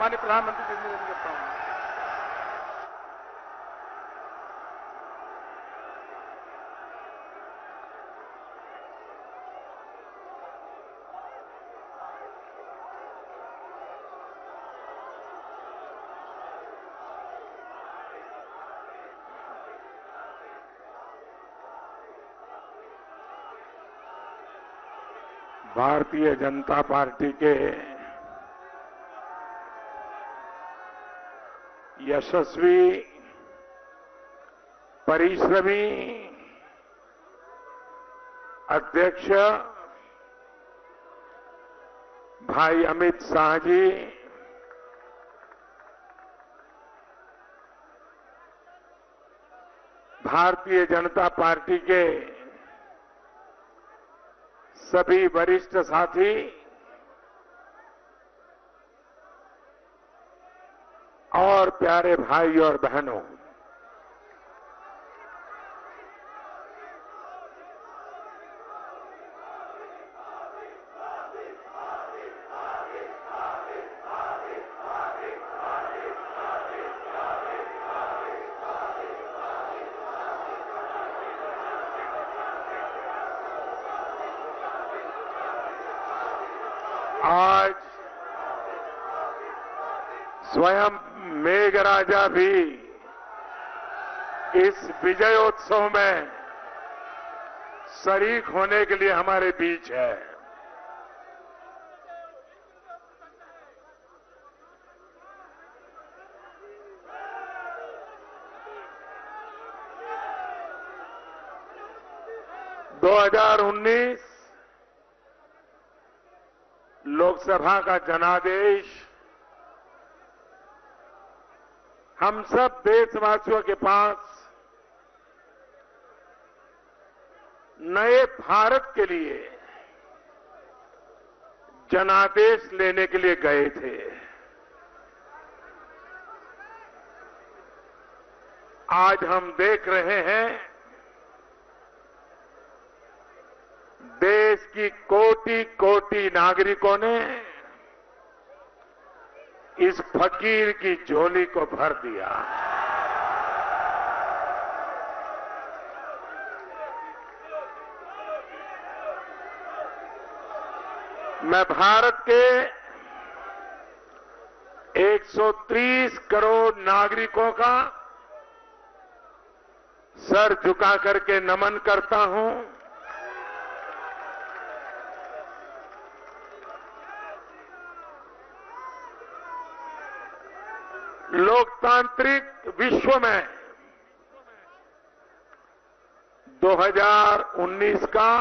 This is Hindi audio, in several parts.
माननीय प्रधानमंत्री से निवेदन करता हूं। भारतीय जनता पार्टी के यशस्वी, परिश्रमी अध्यक्ष भाई अमित शाह जी, भारतीय जनता पार्टी के सभी वरिष्ठ साथी और प्यारे भाई और बहनों, आज स्वयं मेघराजा भी इस विजयोत्सव में शरीक होने के लिए हमारे बीच है। दो 2019 लोकसभा का जनादेश हम सब देशवासियों के पास नए भारत के लिए जनादेश लेने के लिए गए थे। आज हम देख रहे हैं देश की कोटि कोटि नागरिकों ने इस फकीर की झोली को भर दिया। मैं भारत के 130 करोड़ नागरिकों का सर झुका करके नमन करता हूं। लोकतांत्रिक विश्व में 2019 का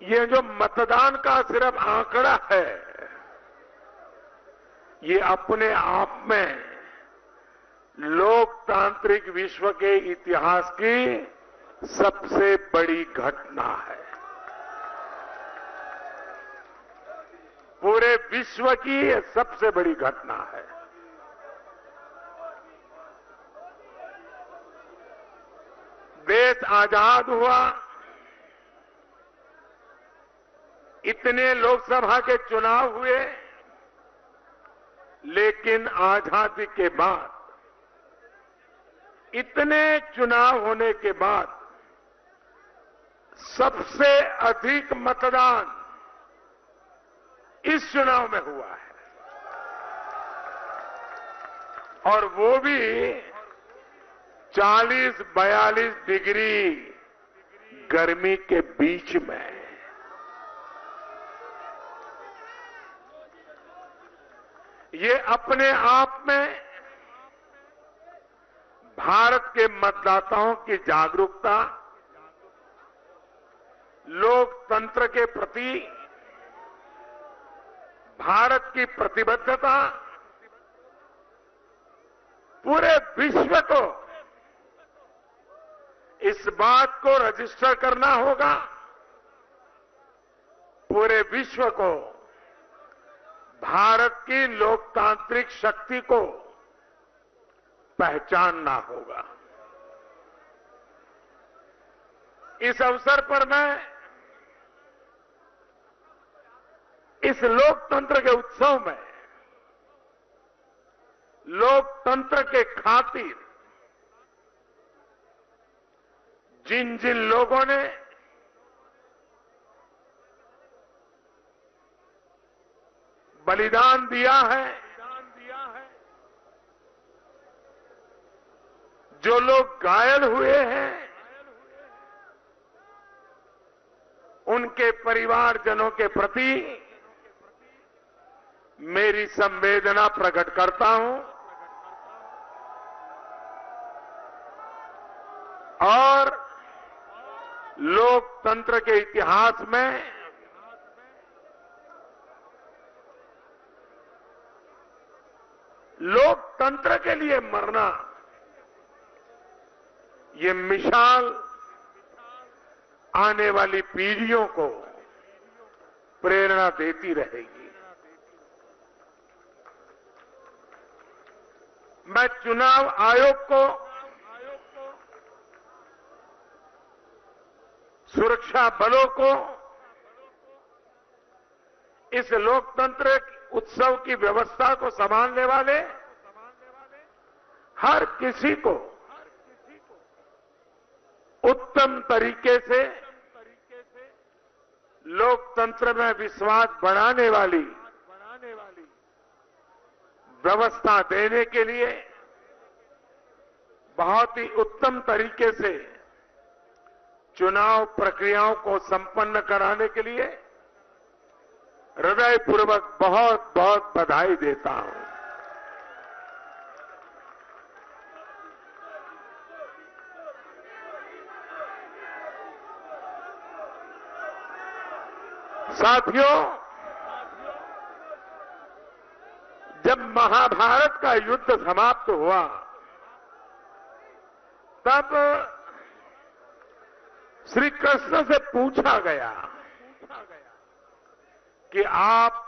ये जो मतदान का सिर्फ आंकड़ा है, ये अपने आप में लोकतांत्रिक विश्व के इतिहास की सबसे बड़ी घटना है। पूरे विश्व की ये सबसे बड़ी घटना है। देश आजाद हुआ, इतने लोकसभा के चुनाव हुए, लेकिन आजादी के बाद इतने चुनाव होने के बाद सबसे अधिक मतदान इस चुनाव में हुआ है, और वो भी 40-42 डिग्री गर्मी के बीच में। ये अपने आप में भारत के मतदाताओं की जागरूकता, लोकतंत्र के प्रति भारत की प्रतिबद्धता, पूरे विश्व को इस बात को रजिस्टर करना होगा, पूरे विश्व को भारत की लोकतांत्रिक शक्ति को पहचानना होगा। इस अवसर पर मैं इस लोकतंत्र के उत्सव में लोकतंत्र के खातिर जिन जिन लोगों ने बलिदान दिया है, जो लोग घायल हुए हैं, उनके परिवारजनों के प्रति मेरी संवेदना प्रकट करता हूं और लोकतंत्र के इतिहास में लोकतंत्र के लिए मरना ये मिसाल आने वाली पीढ़ियों को प्रेरणा देती रहेगी। मैं चुनाव आयोग को, सुरक्षा बलों को, इस लोकतंत्र उत्सव की व्यवस्था को संभालने वाले हर किसी को उत्तम तरीके से लोकतंत्र में विश्वास बढ़ाने वाली व्यवस्था देने के लिए, बहुत ही उत्तम तरीके से चुनाव प्रक्रियाओं को संपन्न कराने के लिए हृदयपूर्वक बहुत बहुत बधाई देता हूं। साथियों, जब महाभारत का युद्ध समाप्त हुआ तब श्री कृष्ण से पूछा गया कि आप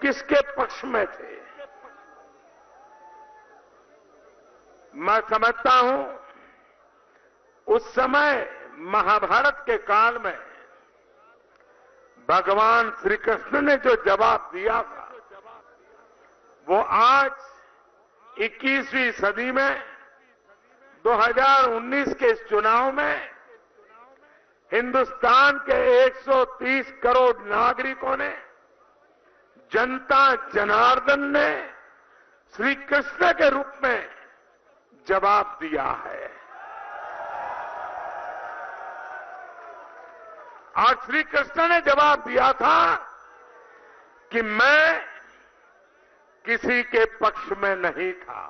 किसके पक्ष में थे। मैं समझता हूं उस समय महाभारत के काल में भगवान श्री कृष्ण ने जो जवाब दिया था वो आज 21वीं सदी में 2019 के इस चुनाव में हिंदुस्तान के 130 करोड़ नागरिकों ने, जनता जनार्दन ने श्री कृष्ण के रूप में जवाब दिया है। आज श्री कृष्ण ने जवाब दिया था कि मैं किसी के पक्ष में नहीं था,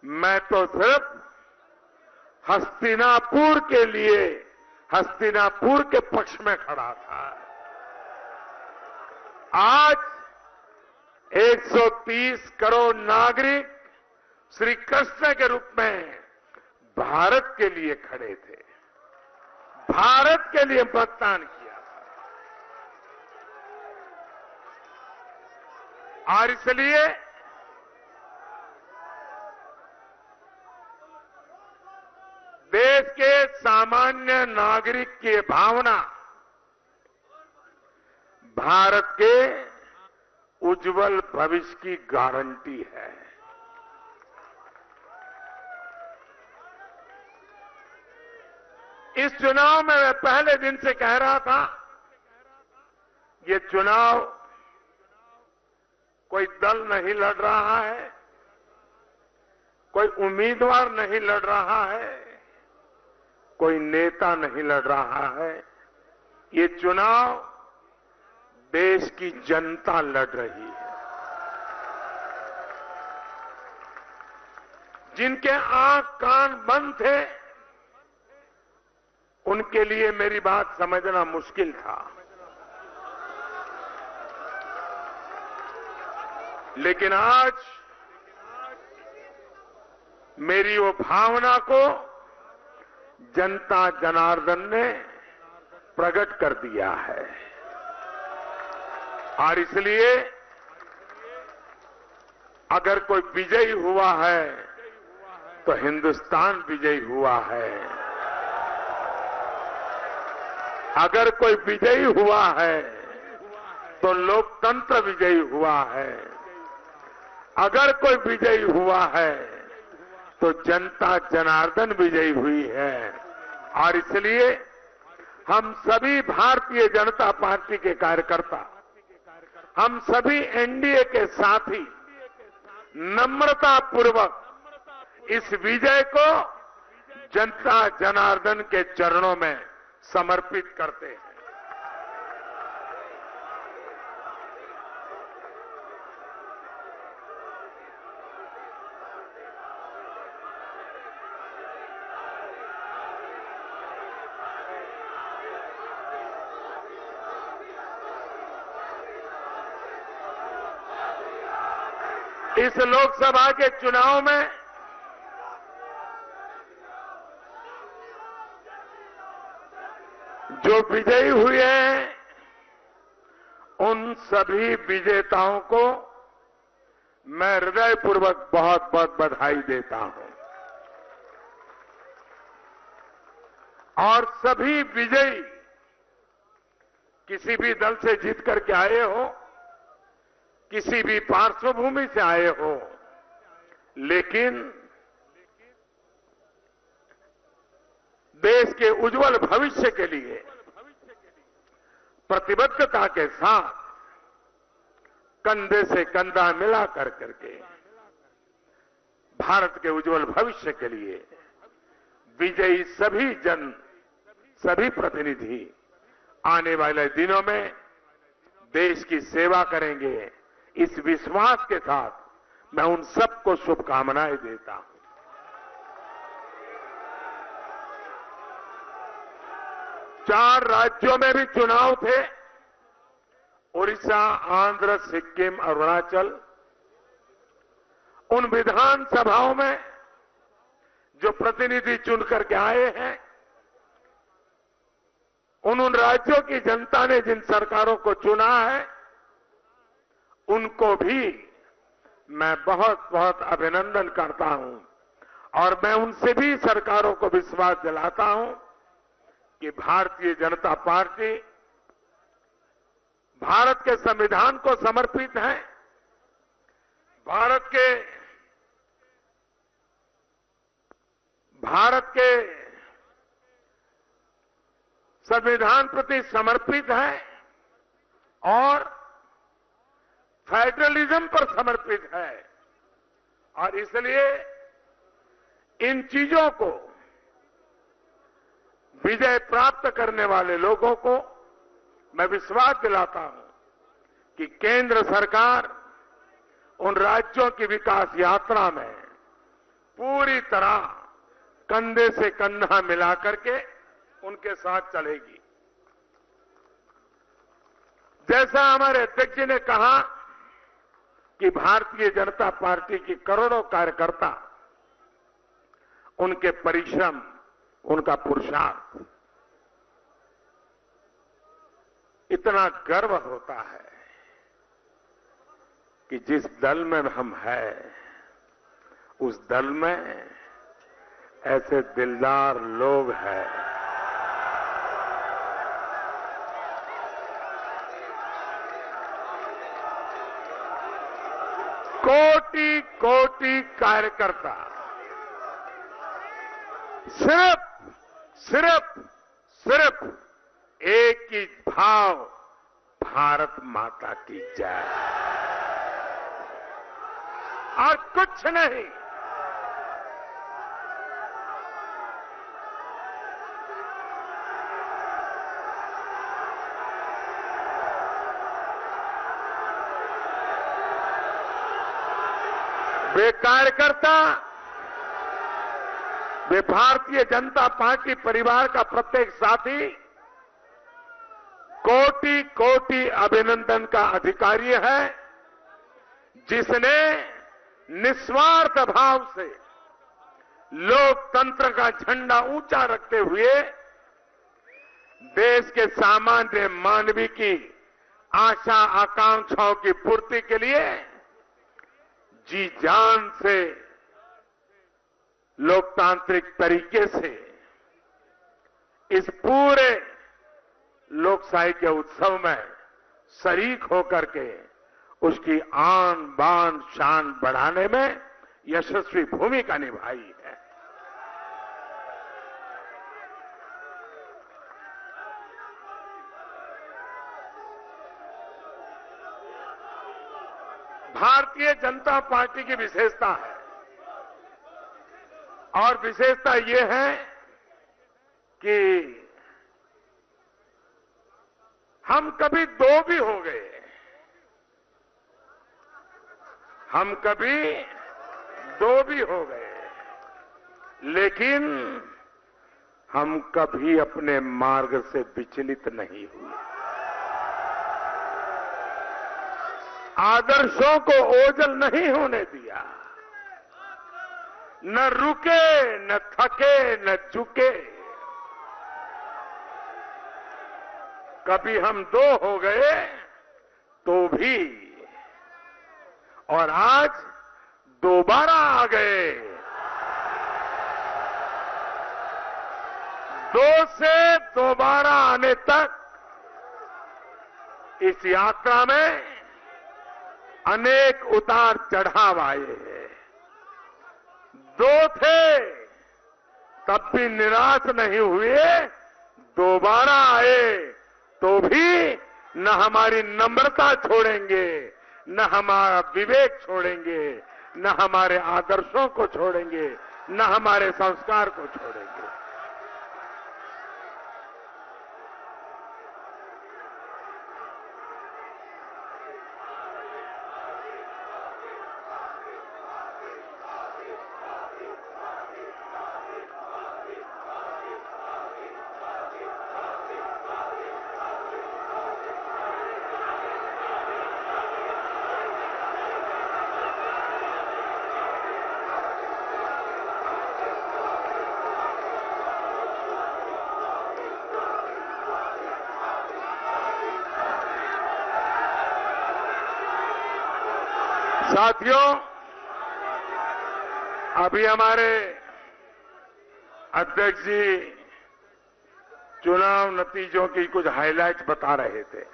मैं तो सिर्फ हस्तिनापुर के लिए, हस्तिनापुर के पक्ष में खड़ा था। आज 130 करोड़ नागरिक श्री कृष्ण के रूप में भारत के लिए खड़े थे, भारत के लिए मतदान किया और इसलिए देश के सामान्य नागरिक की भावना भारत के उज्जवल भविष्य की गारंटी है। इस चुनाव में मैं पहले दिन से कह रहा था, ये चुनाव कोई दल नहीं लड़ रहा है, कोई उम्मीदवार नहीं लड़ रहा है, कोई नेता नहीं लड़ रहा है, ये चुनाव देश की जनता लड़ रही है। जिनके आंख कान बंद थे उनके लिए मेरी बात समझना मुश्किल था, लेकिन आज मेरी वो भावना को जनता जनार्दन ने प्रकट कर दिया है और इसलिए अगर कोई विजयी हुआ है तो हिंदुस्तान विजयी हुआ है। अगर कोई विजयी हुआ है तो लोकतंत्र विजयी हुआ है। अगर कोई विजयी हुआ है तो जनता जनार्दन विजयी हुई है। और इसलिए हम सभी भारतीय जनता पार्टी के कार्यकर्ता, हम सभी एनडीए के साथी नम्रता पूर्वक इस विजय को जनता जनार्दन के चरणों में समर्पित करते हैं। इस लोकसभा के चुनाव में जो विजयी हुए हैं उन सभी विजेताओं को मैं हृदयपूर्वक बहुत बहुत बधाई देता हूं। और सभी विजयी किसी भी दल से जीत करके आए हो, किसी भी पार्श्वभूमि से आए हो, लेकिन देश के उज्जवल भविष्य के लिए प्रतिबद्धता के साथ कंधे से कंधा मिला करके भारत के उज्जवल भविष्य के लिए विजयी सभी प्रतिनिधि आने वाले दिनों में देश की सेवा करेंगे। इस विश्वास के साथ मैं उन सबको शुभकामनाएं देता हूं। चार राज्यों में भी चुनाव थे, उड़ीसा, आंध्र, सिक्किम, अरुणाचल। उन विधानसभाओं में जो प्रतिनिधि चुन करके आए हैं, उन राज्यों की जनता ने जिन सरकारों को चुना है, उनको भी मैं बहुत बहुत अभिनंदन करता हूं। और मैं उनसे भी सरकारों को विश्वास दिलाता हूं कि भारतीय जनता पार्टी भारत के संविधान को समर्पित है, भारत के संविधान प्रति समर्पित है और फेडरलिज्म पर समर्पित है। और इसलिए इन चीजों को विजय प्राप्त करने वाले लोगों को मैं विश्वास दिलाता हूं कि केंद्र सरकार उन राज्यों की विकास यात्रा में पूरी तरह कंधे से कंधा मिला करके उनके साथ चलेगी। जैसा हमारे अध्यक्ष जी ने कहा कि भारतीय जनता पार्टी की करोड़ों कार्यकर्ता, उनके परिश्रम, उनका पुरुषार्थ, इतना गर्व होता है कि जिस दल में हम हैं, उस दल में ऐसे दिलदार लोग हैं। कोटि कोटि कार्यकर्ता सिर्फ एक ही भाव, भारत माता की जय, और कुछ नहीं। वे कार्यकर्ता, वे भारतीय जनता पार्टी परिवार का प्रत्येक साथी कोटि कोटि अभिनंदन का अधिकारी है, जिसने निस्वार्थ भाव से लोकतंत्र का झंडा ऊंचा रखते हुए देश के सामान्य मानवी की आशा आकांक्षाओं की पूर्ति के लिए जी जान से, लोकतांत्रिक तरीके से इस पूरे लोकशाही के उत्सव में शरीक होकर के उसकी आन बान शान बढ़ाने में यशस्वी भूमिका निभाई है। भारतीय जनता पार्टी की विशेषता है और विशेषता ये है कि हम कभी दो भी हो गए, हम कभी दो भी हो गए, लेकिन हम कभी अपने मार्ग से विचलित नहीं हुए। आदर्शों को ओझल नहीं होने दिया, न रुके, न थके, न झुके। कभी हम दो हो गए तो भी, और आज दोबारा आ गए। दो से दोबारा आने तक इस यात्रा में अनेक उतार चढ़ाव आए हैं। दो थे तब भी निराश नहीं हुए, दोबारा आए तो भी न हमारी नम्रता छोड़ेंगे, न हमारा विवेक छोड़ेंगे, न हमारे आदर्शों को छोड़ेंगे, न हमारे संस्कार को छोड़ेंगे। साथियों, अभी हमारे अध्यक्ष जी चुनाव नतीजों की कुछ हाइलाइट्स बता रहे थे।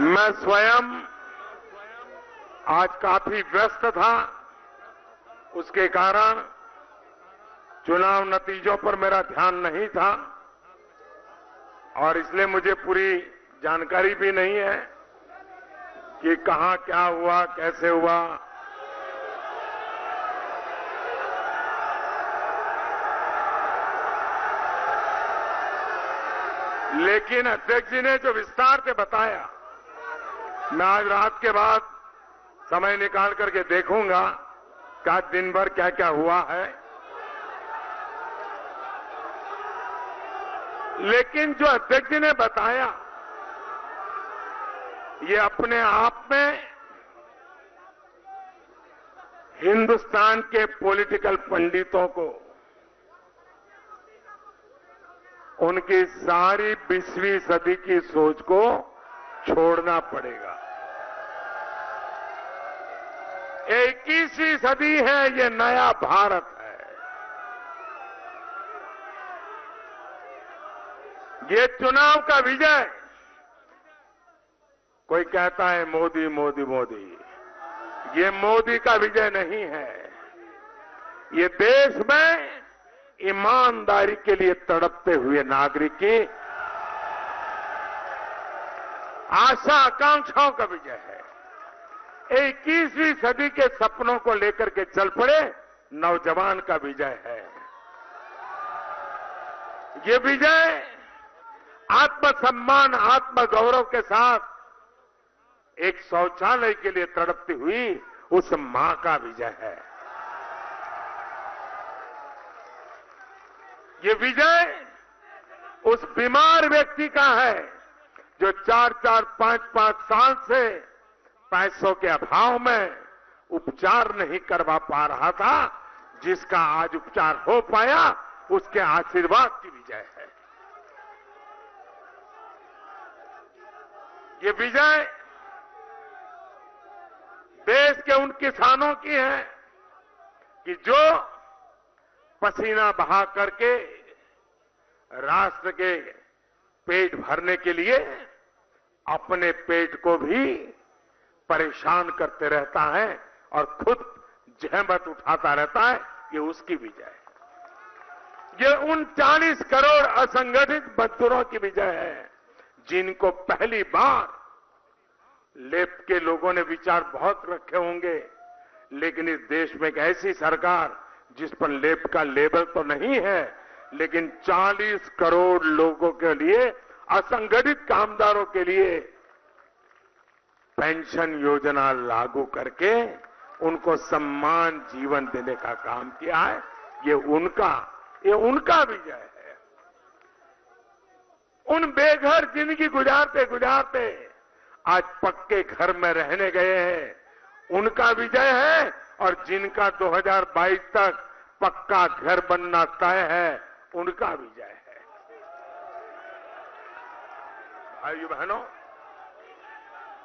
मैं स्वयं आज काफी व्यस्त था, उसके कारण चुनाव नतीजों पर मेरा ध्यान नहीं था और इसलिए मुझे पूरी जानकारी भी नहीं है कि कहां क्या हुआ, कैसे हुआ। लेकिन अध्यक्ष जी ने जो विस्तार से बताया, मैं आज रात के बाद समय निकाल करके देखूंगा कि आज दिन भर क्या क्या हुआ है। लेकिन जो अध्यक्ष जी ने बताया, ये अपने आप में हिंदुस्तान के पॉलिटिकल पंडितों को उनकी सारी 20वीं सदी की सोच को छोड़ना पड़ेगा। 21वीं सदी है, ये नया भारत है। ये चुनाव का विजय, कोई कहता है मोदी मोदी मोदी, ये मोदी का विजय नहीं है। ये देश में ईमानदारी के लिए तड़पते हुए नागरिक की आशा आकांक्षाओं का विजय है। 21वीं सदी के सपनों को लेकर के चल पड़े नौजवान का विजय है। ये विजय आत्मसम्मान, आत्मगौरव के साथ एक शौचालय के लिए तड़पती हुई उस मां का विजय है। ये विजय उस बीमार व्यक्ति का है जो 4-4, 5-5 साल से पैसों के अभाव में उपचार नहीं करवा पा रहा था, जिसका आज उपचार हो पाया, उसके आशीर्वाद की विजय है। ये विजय देश के उन किसानों की है कि जो पसीना बहा करके राष्ट्र के पेट भरने के लिए अपने पेट को भी परेशान करते रहता है और खुद जहमत उठाता रहता है, ये उसकी विजय है। ये उन 40 करोड़ असंगठित मजदूरों की विजय है जिनको पहली बार लेफ्ट के लोगों ने विचार बहुत रखे होंगे, लेकिन इस देश में एक ऐसी सरकार जिस पर लेफ्ट का लेबल तो नहीं है, लेकिन 40 करोड़ लोगों के लिए, असंगठित कामदारों के लिए पेंशन योजना लागू करके उनको सम्मान जीवन देने का काम किया है। ये उनका विजय है। उन बेघर जिंदगी गुजारते गुजारते आज पक्के घर में रहने गए हैं, उनका विजय है। और जिनका 2022 तक पक्का घर बनना तय है, उनका विजय है। भाइयों बहनों,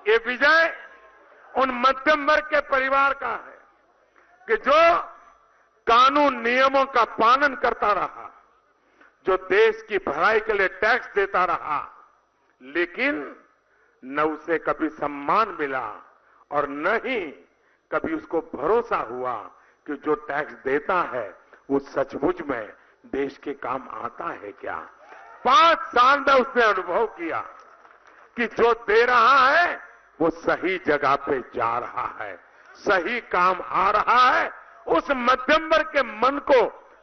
ये विजय उन मध्यम वर्ग के परिवार का है कि जो कानून नियमों का पालन करता रहा, जो देश की भलाई के लिए टैक्स देता रहा, लेकिन न उसे कभी सम्मान मिला और न ही कभी उसको भरोसा हुआ कि जो टैक्स देता है वो सचमुच में देश के काम आता है क्या। 5 साल में उसने अनुभव किया कि जो दे रहा है वो सही जगह पे जा रहा है, सही काम आ रहा है। उस मध्यम वर्ग के मन को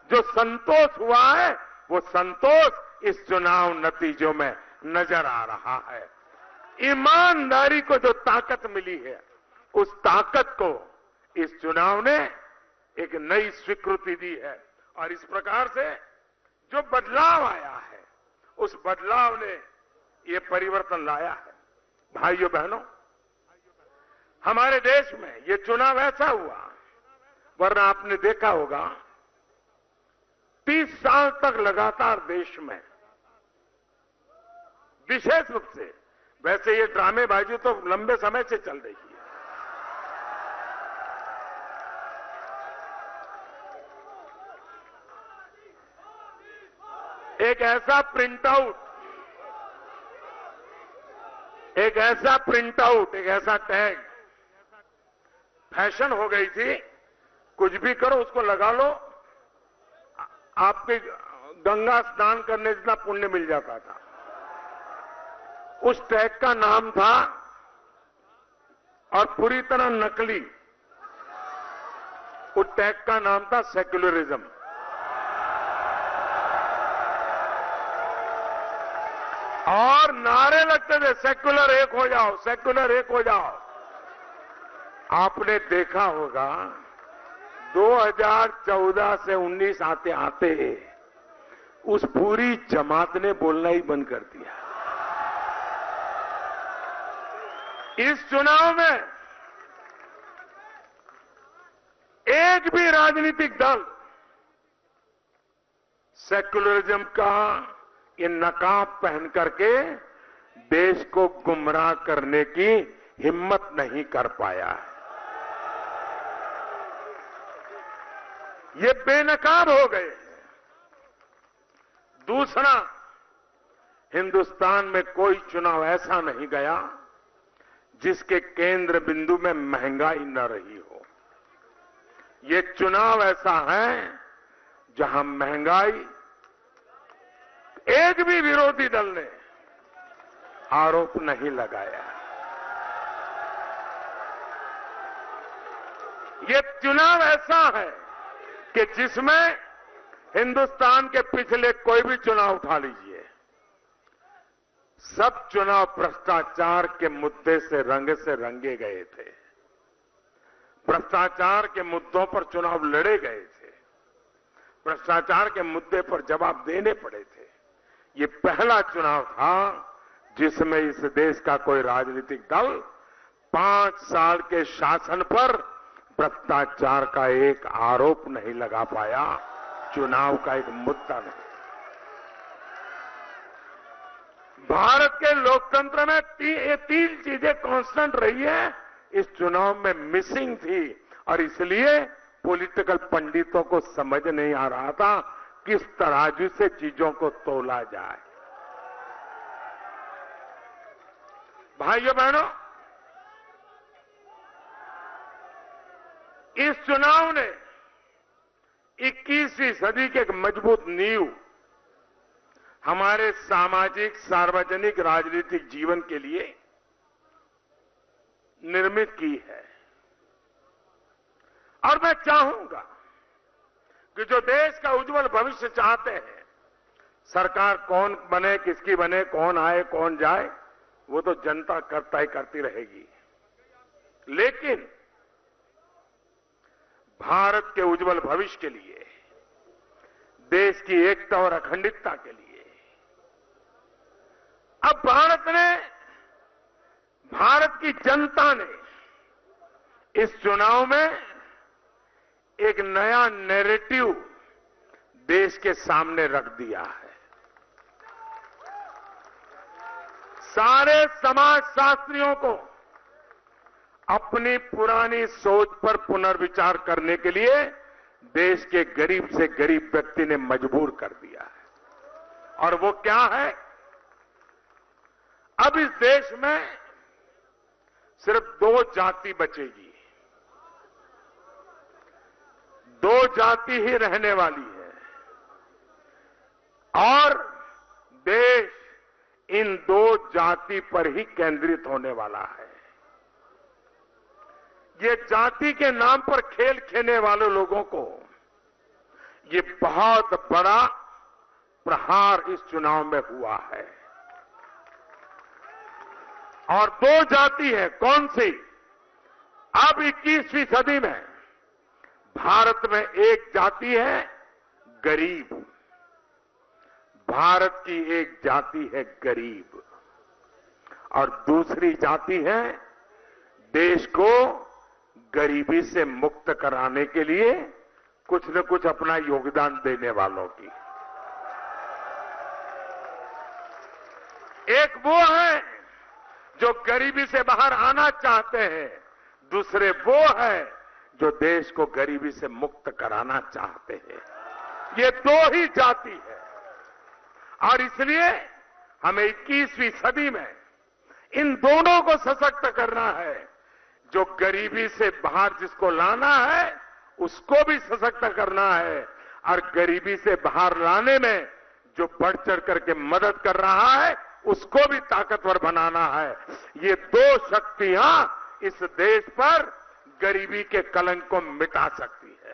जो संतोष हुआ है, वो संतोष इस चुनाव नतीजों में नजर आ रहा है। ईमानदारी को जो ताकत मिली है, उस ताकत को इस चुनाव ने एक नई स्वीकृति दी है। और इस प्रकार से जो बदलाव आया है, उस बदलाव ने ये परिवर्तन लाया है। भाइयों बहनों, हमारे देश में ये चुनाव ऐसा हुआ, वरना आपने देखा होगा 30 साल तक लगातार देश में, विशेष रूप से, वैसे ये ड्रामेबाजी तो लंबे समय से चल रही है, एक ऐसा प्रिंटआउट, एक ऐसा टैग फैशन हो गई थी। कुछ भी करो उसको लगा लो, आपके गंगा स्नान करने जितना पुण्य मिल जाता था। उस टैग का नाम था, और पूरी तरह नकली, उस टैग का नाम था सेक्युलरिज्म। और नारे लगते थे, सेक्युलर एक हो जाओ, सेक्युलर एक हो जाओ। आपने देखा होगा 2014 से 19 आते आते उस पूरी जमात ने बोलना ही बंद कर दिया। इस चुनाव में एक भी राजनीतिक दल सेक्युलरिज्म का ये नकाब पहन करके देश को गुमराह करने की हिम्मत नहीं कर पाया है। ये बेनकाब हो गए। दूसरा, हिंदुस्तान में कोई चुनाव ऐसा नहीं गया जिसके केंद्र बिंदु में महंगाई न रही हो। ये चुनाव ऐसा है जहां महंगाई, एक भी विरोधी दल ने आरोप नहीं लगाया। ये चुनाव ऐसा है कि जिसमें हिंदुस्तान के पिछले कोई भी चुनाव उठा लीजिए, सब चुनाव भ्रष्टाचार के मुद्दे से रंगे गए थे। भ्रष्टाचार के मुद्दों पर चुनाव लड़े गए थे, भ्रष्टाचार के मुद्दे पर जवाब देने पड़े थे। ये पहला चुनाव था जिसमें इस देश का कोई राजनीतिक दल 5 साल के शासन पर भ्रष्टाचार का एक आरोप नहीं लगा पाया, चुनाव का एक मुद्दा नहीं। भारत के लोकतंत्र में ये 3 चीजें कांस्टेंट रही है, इस चुनाव में मिसिंग थी, और इसलिए पॉलिटिकल पंडितों को समझ नहीं आ रहा था किस तराजू से चीजों को तोला जाए। भाइयों बहनों, इस चुनाव ने 21वीं सदी की एक मजबूत नींव हमारे सामाजिक सार्वजनिक राजनीतिक जीवन के लिए निर्मित की है। और मैं चाहूंगा कि जो देश का उज्जवल भविष्य चाहते हैं, सरकार कौन बने, किसकी बने, कौन आए कौन जाए, वो तो जनता तय करती रहेगी। लेकिन भारत के उज्जवल भविष्य के लिए, देश की एकता और अखंडता के लिए अब भारत की जनता ने इस चुनाव में एक नया नैरेटिव देश के सामने रख दिया है। सारे समाजशास्त्रियों को अपनी पुरानी सोच पर पुनर्विचार करने के लिए देश के गरीब से गरीब व्यक्ति ने मजबूर कर दिया है। और वो क्या है? अब इस देश में सिर्फ 2 जाति बचेगी। 2 जाति ही रहने वाली है और देश इन 2 जाति पर ही केंद्रित होने वाला है। ये जाति के नाम पर खेल खेलने वाले लोगों को ये बहुत बड़ा प्रहार इस चुनाव में हुआ है। और 2 जाति है, कौन सी? अब 21वीं सदी में भारत में एक जाति है गरीब। भारत की एक जाति है गरीब और दूसरी जाति है देश को गरीबी से मुक्त कराने के लिए कुछ न कुछ अपना योगदान देने वालों की। एक वो है जो गरीबी से बाहर आना चाहते हैं, दूसरे वो है जो देश को गरीबी से मुक्त कराना चाहते हैं। ये 2 ही जाति है और इसलिए हमें 21वीं सदी में इन दोनों को सशक्त करना है। जो गरीबी से बाहर जिसको लाना है उसको भी सशक्त करना है और गरीबी से बाहर लाने में जो बढ़ चढ़ करके मदद कर रहा है उसको भी ताकतवर बनाना है। ये 2 शक्तियां इस देश पर गरीबी के कलंक को मिटा सकती है।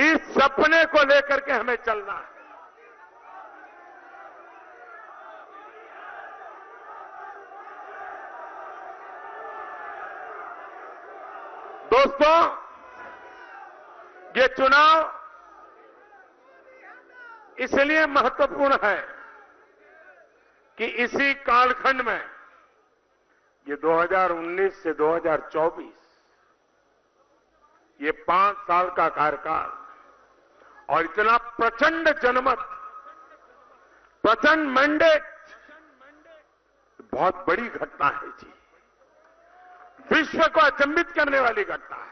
इस सपने को लेकर के हमें चलना है। दोस्तों, ये चुनाव इसलिए महत्वपूर्ण है कि इसी कालखंड में ये 2019 से 2024 ये 5 साल का कार्यकाल और इतना प्रचंड जनमत, प्रचंड मैंडेट, बहुत बड़ी घटना है जी। विश्व को अचंभित करने वाली घटना है।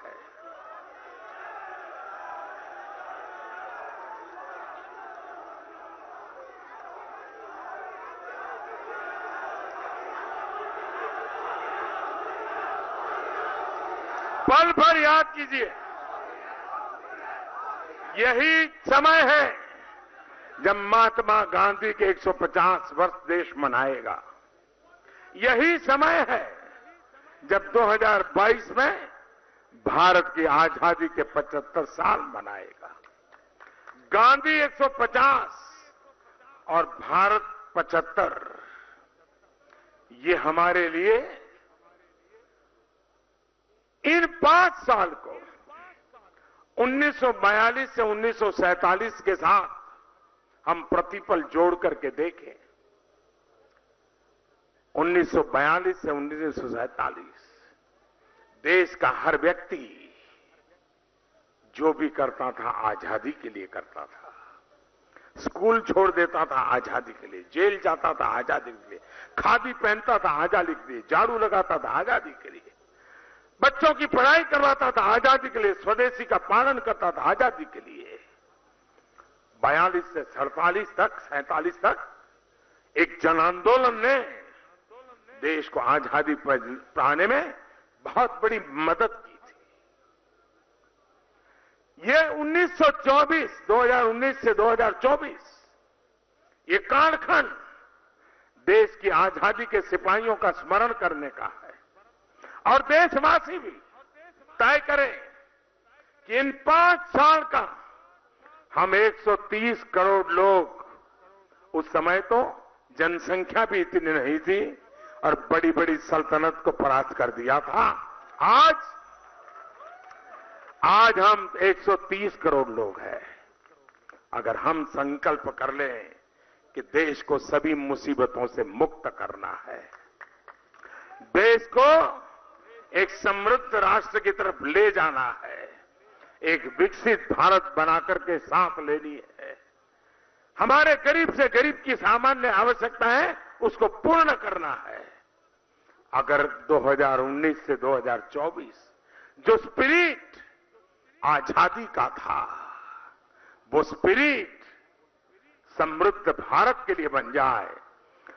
पल भर याद कीजिए, यही समय है जब महात्मा गांधी के 150 वर्ष देश मनाएगा। यही समय है जब 2022 में भारत की आजादी के 75 साल मनाएगा। गांधी 150 और भारत 75, ये हमारे लिए इन 5 साल को 1942 से 1947 के साथ हम प्रतिपल जोड़ करके देखें। 1942 से 1947 देश का हर व्यक्ति जो भी करता था आजादी के लिए करता था। स्कूल छोड़ देता था आजादी के लिए, जेल जाता था आजादी के लिए, खादी पहनता था आजादी के लिए, झाड़ू लगाता था आजादी के लिए। बच्चों की पढ़ाई करवाता था आजादी के लिए, स्वदेशी का पालन करता था आजादी के लिए। 42 से 47 तक एक जन आंदोलन ने देश को आजादी पाने में बहुत बड़ी मदद की थी। ये 2019 से 2024 ये कालखंड देश की आजादी के सिपाहियों का स्मरण करने का है। और देशवासी भी तय करें कि इन 5 साल का हम 130 करोड़ लोग, उस समय तो जनसंख्या भी इतनी नहीं थी और बड़ी बड़ी सल्तनत को परास्त कर दिया था। आज हम 130 करोड़ लोग हैं। अगर हम संकल्प कर लें कि देश को सभी मुसीबतों से मुक्त करना है, देश को एक समृद्ध राष्ट्र की तरफ ले जाना है, एक विकसित भारत बनाकर के साथ लेनी है, हमारे गरीब से गरीब की सामान्य आवश्यकता है उसको पूर्ण करना है। अगर 2019 से 2024 जो स्पिरिट आजादी का था, वो स्पिरिट समृद्ध भारत के लिए बन जाए,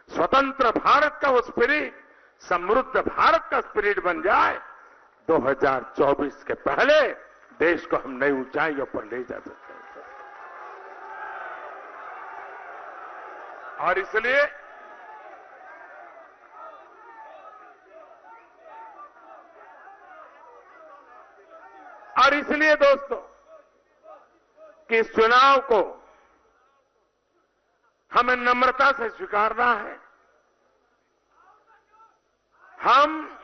स्वतंत्र भारत का वो स्पिरिट समृद्ध भारत का स्पिरिट बन जाए, 2024 के पहले देश को हम नई ऊंचाइयों पर ले जा सकते हैं। और इसलिए दोस्तों कि इस चुनाव को हमें नम्रता से स्वीकारना है। हम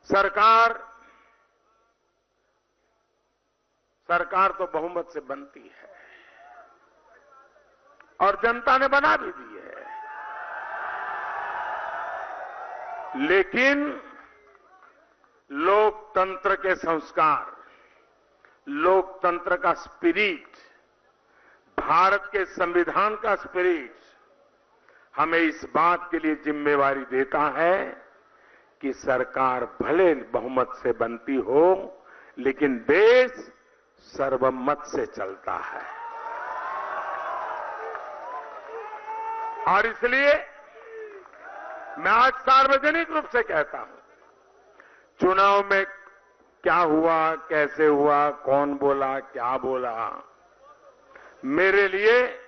सरकार तो बहुमत से बनती है और जनता ने बना भी दी है, लेकिन लोकतंत्र के संस्कार, लोकतंत्र का स्पिरिट, भारत के संविधान का स्पिरिट हमें इस बात के लिए जिम्मेवारी देता है कि सरकार भले बहुमत से बनती हो, लेकिन देश सर्वमत से चलता है। और इसलिए मैं आज सार्वजनिक रूप से कहता हूं, चुनाव में क्या हुआ, कैसे हुआ, कौन बोला, क्या बोला, मेरे लिए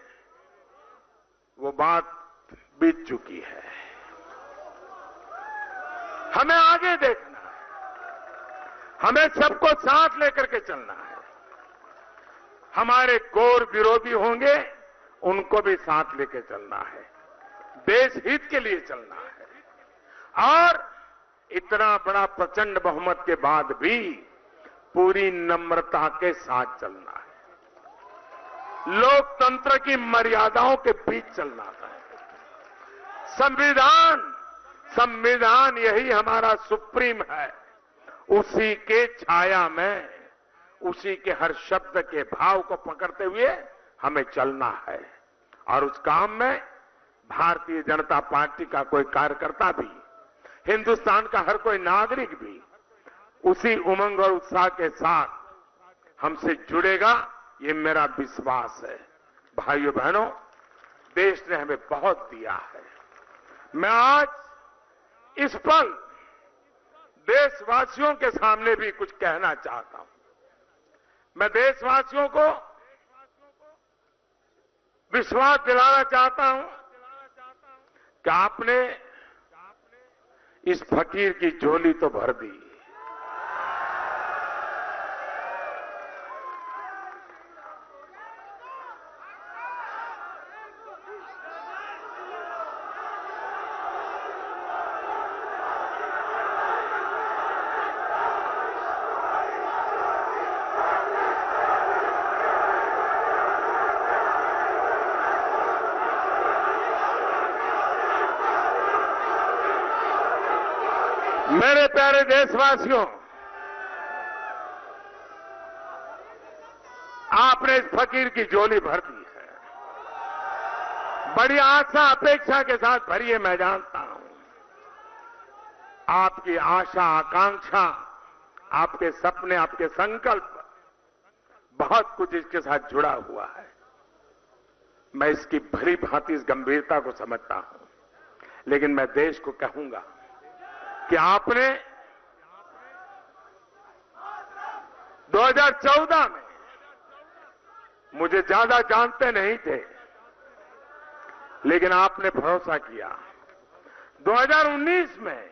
वो बात बीत चुकी है। हमें आगे देखना है, हमें सबको साथ लेकर के चलना है। हमारे घोर विरोधी होंगे, उनको भी साथ लेकर चलना है, देश हित के लिए चलना है। और इतना बड़ा प्रचंड बहुमत के बाद भी पूरी नम्रता के साथ चलना है, लोकतंत्र की मर्यादाओं के बीच चलना है। संविधान यही हमारा सुप्रीम है, उसी के छाया में, उसी के हर शब्द के भाव को पकड़ते हुए हमें चलना है। और उस काम में भारतीय जनता पार्टी का कोई कार्यकर्ता भी, हिंदुस्तान का हर कोई नागरिक भी उसी उमंग और उत्साह के साथ हमसे जुड़ेगा, ये मेरा विश्वास है। भाइयों बहनों, देश ने हमें बहुत दिया है। मैं आज इस पल देशवासियों के सामने भी कुछ कहना चाहता हूं। मैं देशवासियों को विश्वास दिलाना चाहता हूं कि आपने इस फकीर की झोली तो भर दी, मेरे प्यारे देशवासियों, आपने इस फकीर की झोली भर दी है। बड़ी आशा अपेक्षा के साथ भरी है, मैं जानता हूं। आपकी आशा आकांक्षा, आपके सपने, आपके संकल्प, बहुत कुछ इसके साथ जुड़ा हुआ है। मैं इसकी भली भांति इस गंभीरता को समझता हूं, लेकिन मैं देश को कहूंगा कि आपने 2014 में मुझे ज्यादा जानते नहीं थे, लेकिन आपने भरोसा किया। 2019 में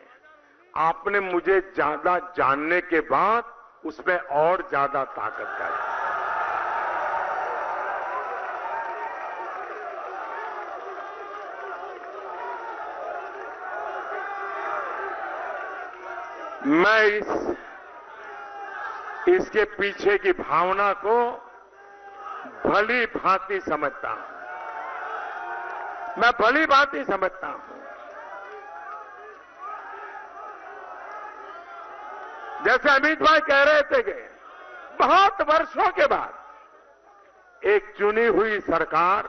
आपने मुझे ज्यादा जानने के बाद उसमें और ज्यादा ताकत डाली। मैं इसके पीछे की भावना को भली भांति समझता हूं। मैं भली भांति समझता हूं। जैसे अमित भाई कह रहे थे कि बहुत वर्षों के बाद एक चुनी हुई सरकार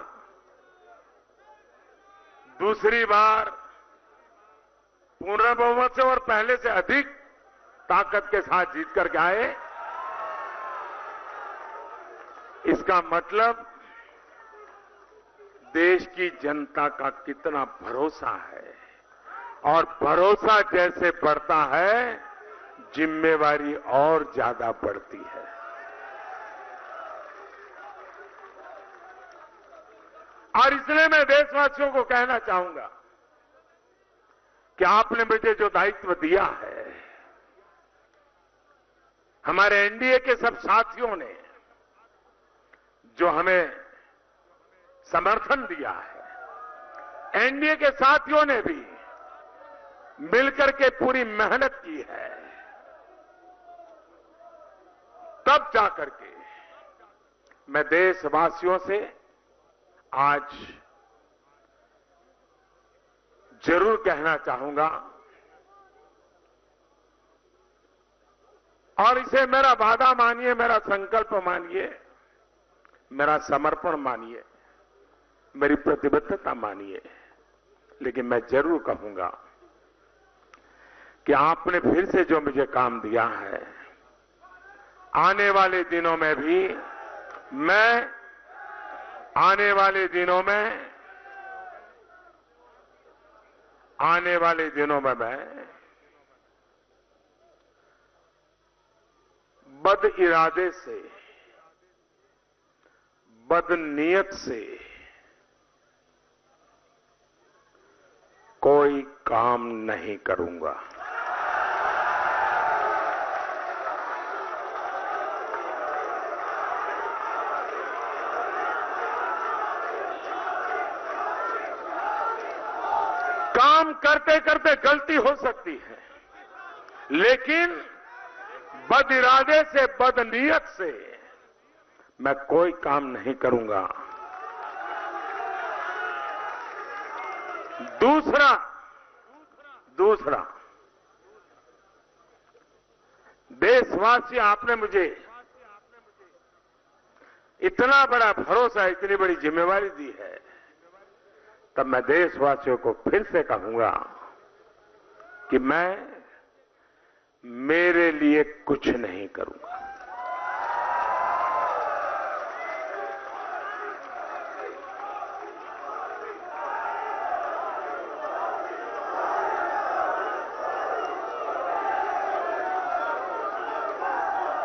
दूसरी बार पूर्ण बहुमत से और पहले से अधिक ताकत के साथ जीत करके आए, इसका मतलब देश की जनता का कितना भरोसा है, और भरोसा जैसे बढ़ता है जिम्मेवारी और ज्यादा बढ़ती है। और इसलिए मैं देशवासियों को कहना चाहूंगा कि आपने मुझे जो दायित्व दिया है, हमारे एनडीए के सब साथियों ने जो हमें समर्थन दिया है, एनडीए के साथियों ने भी मिलकर के पूरी मेहनत की है, तब जाकर के मैं देशवासियों से आज जरूर कहना चाहूंगा, और इसे मेरा वादा मानिए, मेरा संकल्प मानिए, मेरा समर्पण मानिए, मेरी प्रतिबद्धता मानिए, लेकिन मैं जरूर कहूंगा कि आपने फिर से जो मुझे काम दिया है, आने वाले दिनों में भी मैं आने वाले दिनों में मैं बद इरादे से, बदनीयत से कोई काम नहीं करूंगा। काम करते करते गलती हो सकती है, लेकिन बद इरादे से, बदनीयत से मैं कोई काम नहीं करूंगा। दूसरा देशवासी, आपने मुझे इतना बड़ा भरोसा, इतनी बड़ी जिम्मेवारी दी है, तब मैं देशवासियों को फिर से कहूंगा कि मैं मेरे लिए कुछ नहीं करूंगा।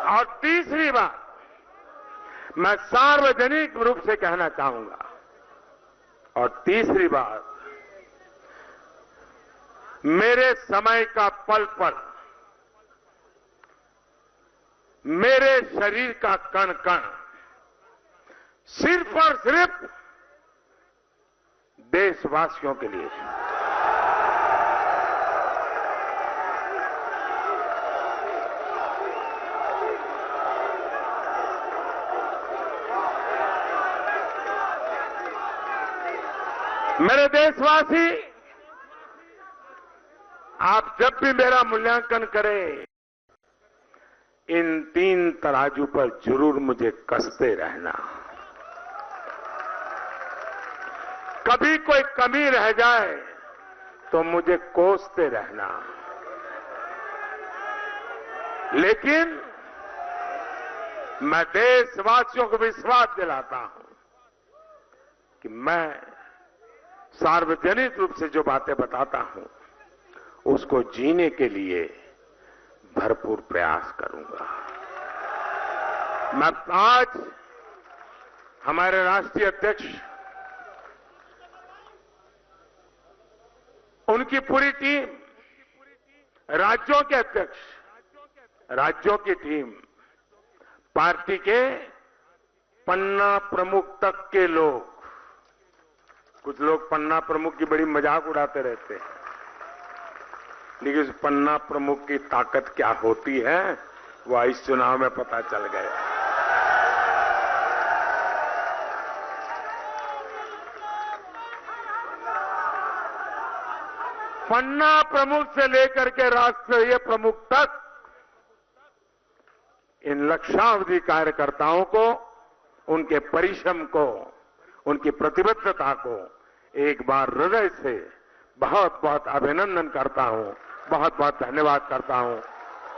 और तीसरी बात, मैं सार्वजनिक रूप से कहना चाहूंगा, और तीसरी बात, मेरे समय का पल पल, मेरे शरीर का कण कण सिर्फ और सिर्फ देशवासियों के लिए है। मेरे देशवासी, आप जब भी मेरा मूल्यांकन करें, इन 3 तराजू पर जरूर मुझे कसते रहना। कभी कोई कमी रह जाए तो मुझे कोसते रहना। लेकिन मैं देशवासियों को विश्वास दिलाता हूं कि मैं सार्वजनिक रूप से जो बातें बताता हूं उसको जीने के लिए भरपूर प्रयास करूंगा। मैं आज हमारे राष्ट्रीय अध्यक्ष, उनकी पूरी टीम, राज्यों के अध्यक्ष, राज्यों की टीम, पार्टी के पन्ना प्रमुख तक के लोग, कुछ लोग पन्ना प्रमुख की बड़ी मजाक उड़ाते रहते हैं, लेकिन उस पन्ना प्रमुख की ताकत क्या होती है वह इस चुनाव में पता चल गया। पन्ना प्रमुख से लेकर के राष्ट्रीय प्रमुख तक इन लक्षावधि कार्यकर्ताओं को, उनके परिश्रम को, उनकी प्रतिबद्धता को एक बार हृदय से बहुत बहुत अभिनंदन करता हूं, बहुत बहुत धन्यवाद करता हूं।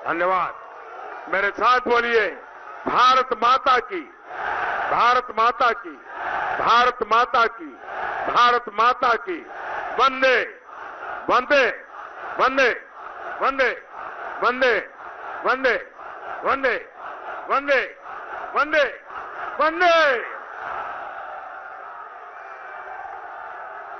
धन्यवाद। मेरे साथ बोलिए, भारत माता की, भारत माता की, भारत माता की, भारत माता की। वंदे वंदे वंदे वंदे वंदे वंदे वंदे वंदे वंदे वंदे।